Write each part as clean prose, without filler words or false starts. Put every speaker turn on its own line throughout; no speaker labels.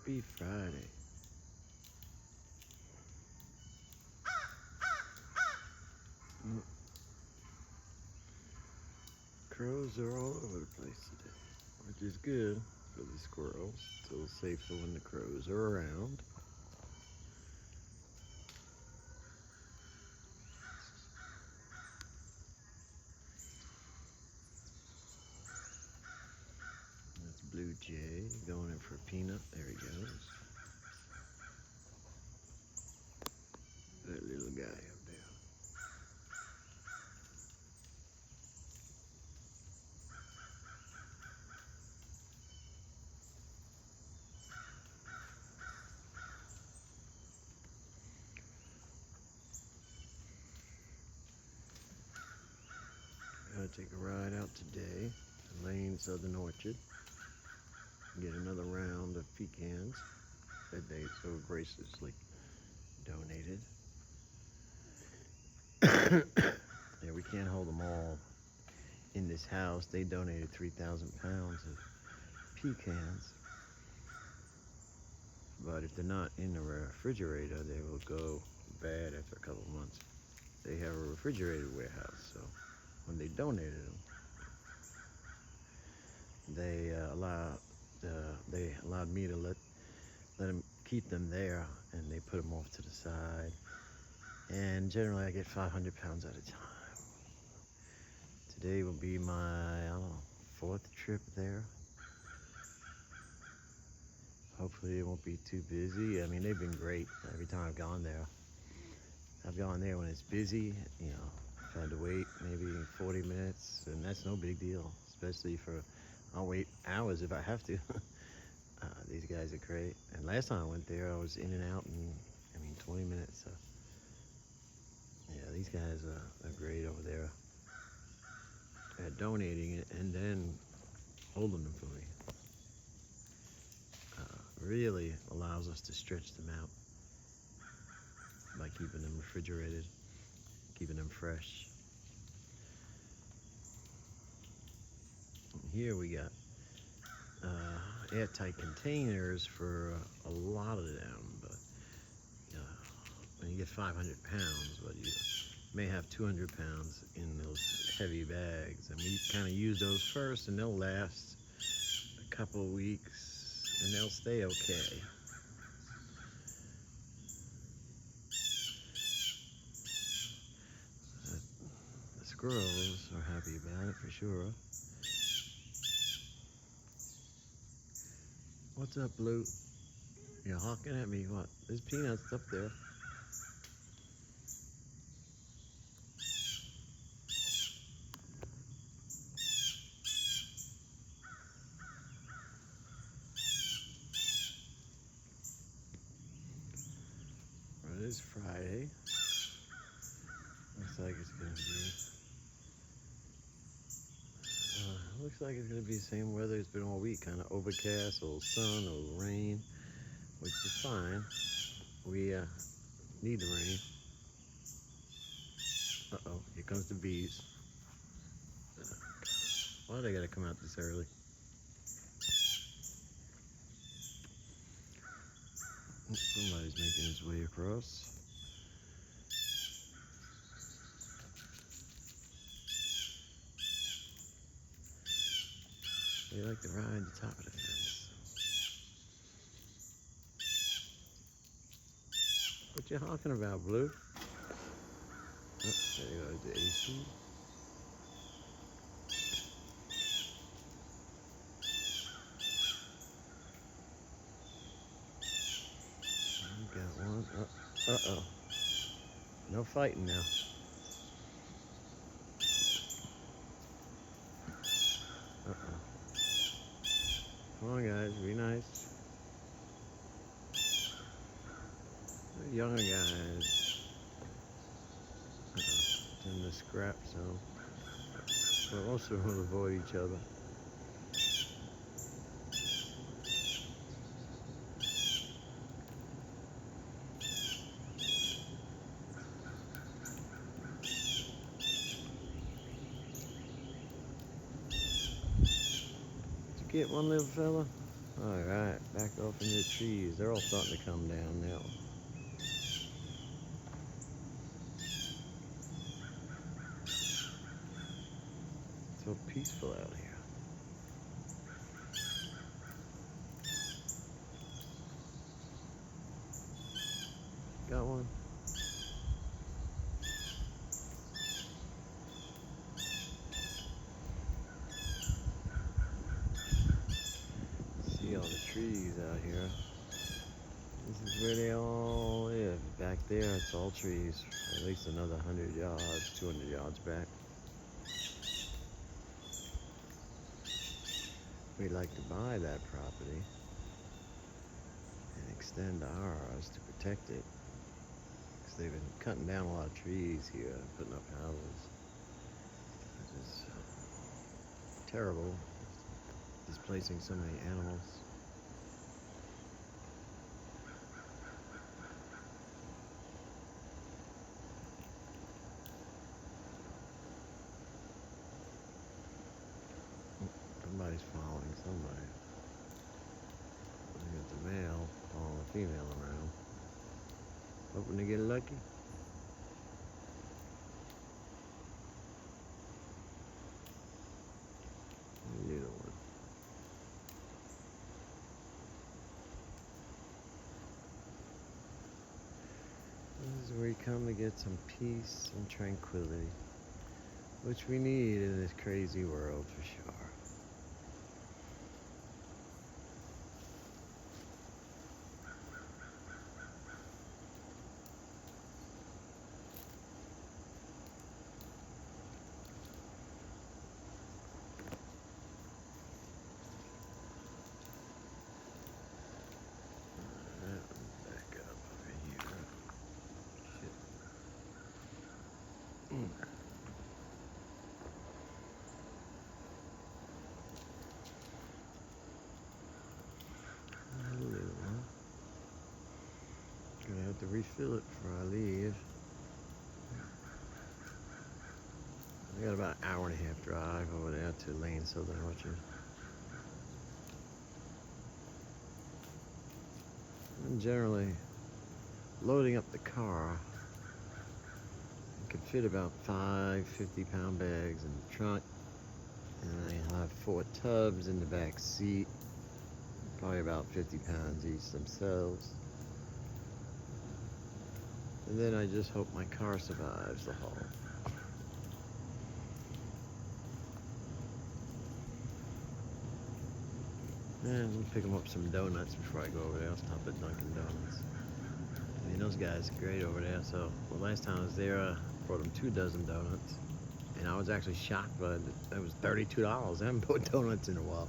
Happy Friday. Crows are all over the place today, which is good for the squirrels. It's a little safer when the crows are around. That's Blue Jay going in for a peanut. There he goes. That little guy up there. Gotta take a ride out today to Lane Southern Orchard. Get another round of pecans that they so graciously donated. Yeah, we can't hold them all in this house. They donated 3,000 pounds of pecans. But if they're not in the refrigerator, they will go bad after a couple of months. They have a refrigerated warehouse, so when they donated them, they allowed me to let them keep them there, and they put them off to the side. And generally, I get 500 pounds at a time. Today will be my, I don't know, 4th trip there. Hopefully it won't be too busy. I mean, they've been great every time I've gone there. I've gone there when it's busy, you know, I've had to wait maybe 40 minutes, and that's no big deal, especially I'll wait hours if I have to. These guys are great. And last time I went there, I was in and out in, 20 minutes. So, yeah, these guys are great over there at donating it and then holding them for me. Really allows us to stretch them out by keeping them refrigerated, keeping them fresh. And here we got airtight containers for a lot of them, but when you get 500 pounds, but you may have 200 pounds in those heavy bags, and we kind of use those first, and they'll last a couple of weeks, and they'll stay okay. The squirrels are happy about it for sure. What's up, Blue? You're hawking at me, what? There's peanuts up there. Well, it is Friday. Looks like it's gonna be the same weather it's been all week, kind of overcast, a little sun, a little rain, which is fine. We need the rain. Uh-oh, here comes the bees. Why they gotta come out this early? Somebody's making his way across. They like to ride the top of the fence. What you honking about, Blue? Oh, there goes the AC. We got one. Uh-oh. No fighting now. Uh-oh. Come on, guys, be nice. The younger guys tend to scrap some, but most of them will avoid each other. Did you get one little fella? Alright, back off in the trees. They're all starting to come down now. So peaceful out here. Got one? See all the trees out here. This is where they all live. Back there, it's all trees. At least another 100 yards, 200 yards back. We'd like to buy that property and extend ours to protect it. Because they've been cutting down a lot of trees here and putting up houses. Which is terrible. Displacing so many animals. Somebody's following somebody. Look at the male following the female around. Hoping to get lucky. Little one. This is where you come to get some peace and tranquility, which we need in this crazy world for sure. Back up over here. Shit. Little one. Gonna have to refill it before I leave. I got about an hour and a half drive over there to Lane Southern Orchard. And generally, loading up the car, I could fit about 5 50-pound bags in the trunk, and I have 4 tubs in the back seat, probably about 50 pounds each themselves. And then I just hope my car survives the haul. And I'm gonna pick them up some donuts before I go over there. I'll stop at Dunkin' Donuts. I mean, those guys are great over there. So the last time I was there, I brought them 2 dozen donuts. And I was actually shocked by it. It was $32. I haven't bought donuts in a while.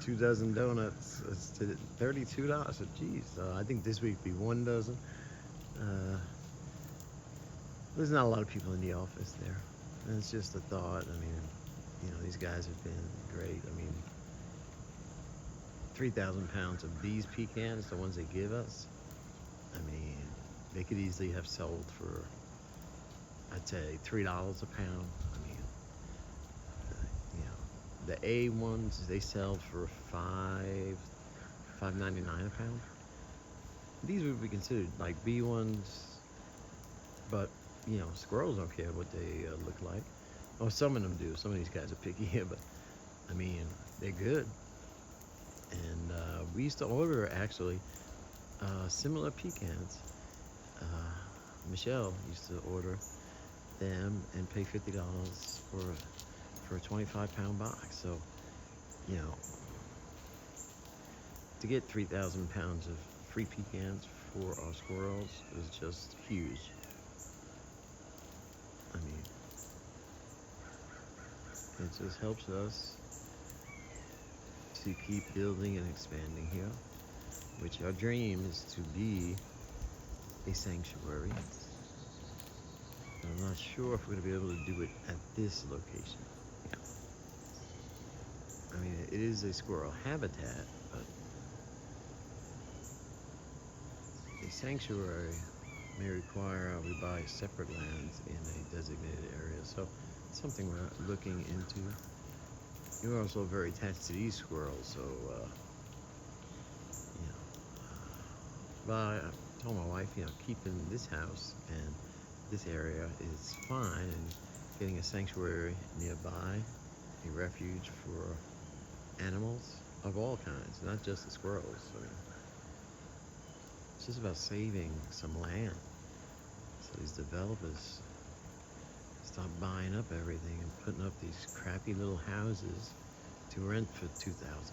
2 dozen donuts, it's $32. So geez, I think this week be 1 dozen. There's not a lot of people in the office there. And it's just a thought. I mean, you know, these guys have been great. I mean, 3,000 pounds of these pecans, the ones they give us, I mean, they could easily have sold for, I'd say, $3 a pound. I mean, you know, the A ones, they sell for $5.99 a pound. These would be considered like B ones, but, you know, squirrels don't care what they look like. Oh, some of them do. Some of these guys are picky here, but, I mean, they're good. And we used to order, actually, similar pecans. Michelle used to order them and pay $50 for a 25-pound box. So, you know, to get 3,000 pounds of free pecans for our squirrels is just huge. I mean, it just helps us to keep building and expanding here, which our dream is to be a sanctuary. And I'm not sure if we're going to be able to do it at this location. I mean, it is a squirrel habitat, but a sanctuary may require we buy separate lands in a designated area. So it's something we're looking into. We're also very attached to these squirrels, so But I told my wife, keeping this house and this area is fine, and getting a sanctuary nearby, a refuge for animals of all kinds, not just the squirrels. I mean, it's just about saving some land so these developers stop buying up everything and putting up these crappy little houses to rent for $2,000 a month.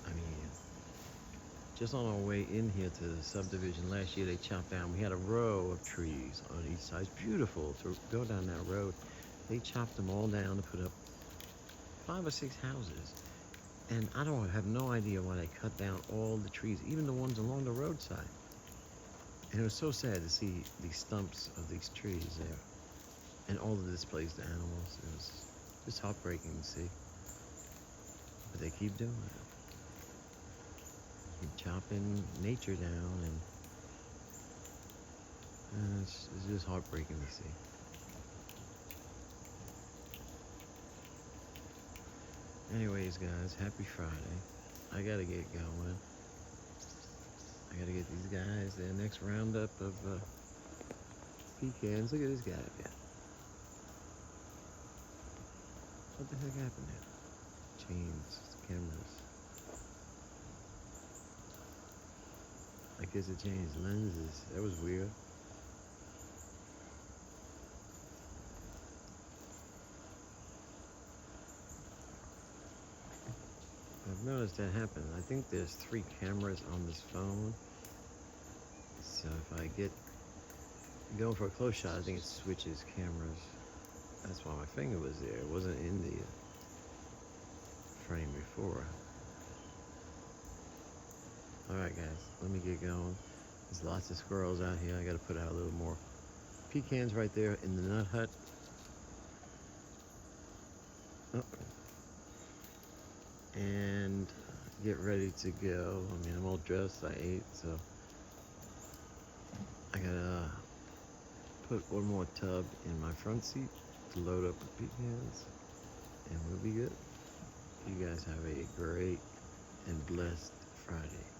I mean, just on our way in here to the subdivision last year, they chopped down. We had a row of trees on each side. It's beautiful to go down that road. They chopped them all down to put up 5 or 6 houses. And I have no idea why they cut down all the trees, even the ones along the roadside. And it was so sad to see these stumps of these trees there and all the displaced animals. It was just heartbreaking to see. But they keep doing it. Keep chopping nature down, and it's just heartbreaking to see. Anyways, guys, happy Friday. I gotta get going. I gotta get these guys their next roundup of pecans. Look at this guy up here. What the heck happened there? Chains, cameras. I guess it changed lenses. That was weird. I've noticed that happen. I think there's 3 cameras on this phone. So if I go for a close shot, I think it switches cameras. That's why my finger was there. It wasn't in the frame before. Alright guys, let me get going. There's lots of squirrels out here. I gotta put out a little more pecans right there in the nut hut. And get ready to go. I mean, I'm all dressed. I ate, so I gotta put one more tub in my front seat to load up the pecans, and we'll be good. You guys have a great and blessed Friday.